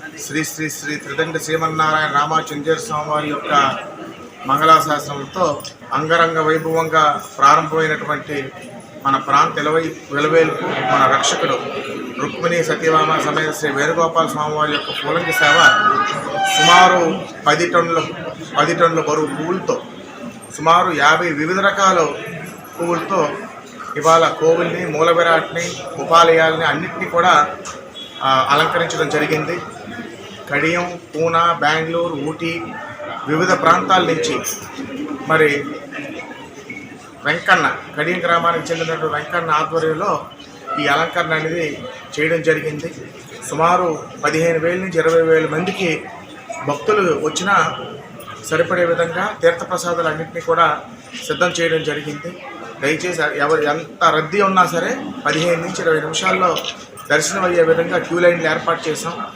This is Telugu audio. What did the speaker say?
శ్రీ శ్రీ శ్రీ త్రిదండి శ్రీమన్నారాయణ రామాచంద్ర స్వామి వారి యొక్క మంగళాశాసనంతో అంగరంగ వైభవంగా ప్రారంభమైనటువంటి మన ప్రాంత వెలువేలుపు మన రక్షకుడు రుక్మిణి సత్యభామ సమేత శ్రీ వేణుగోపాల స్వామి వారి యొక్క పూలంకి సేవ సుమారు 10 టన్నుల బరువు పువ్వులతో సుమారు 50 వివిధ రకాల పువ్వులతో ఇవాళ కోవిల్ని మూల విరాట్ని ఉపాలయాల్ని అన్నింటినీ కూడా అలంకరించడం జరిగింది. కడియం, పూనా, బెంగళూరు, ఊటీ వివిధ ప్రాంతాల నుంచి మరి వెంకన్న కడియం గ్రామానికి చెందినటువంటి వెంకన్న ఆధ్వర్యంలో ఈ అలంకరణ అనేది చేయడం జరిగింది. సుమారు 15,000 నుంచి 20,000 మందికి భక్తులు వచ్చినా సరిపడే విధంగా తీర్థప్రసాదాలు అన్నింటినీ కూడా సిద్ధం చేయడం జరిగింది. దయచేసి ఎంత రద్దీ ఉన్నా సరే 15 నుంచి 20 నిమిషాల్లో దర్శనం అయ్యే విధంగా క్యూ లైన్లు ఏర్పాటు చేసాం.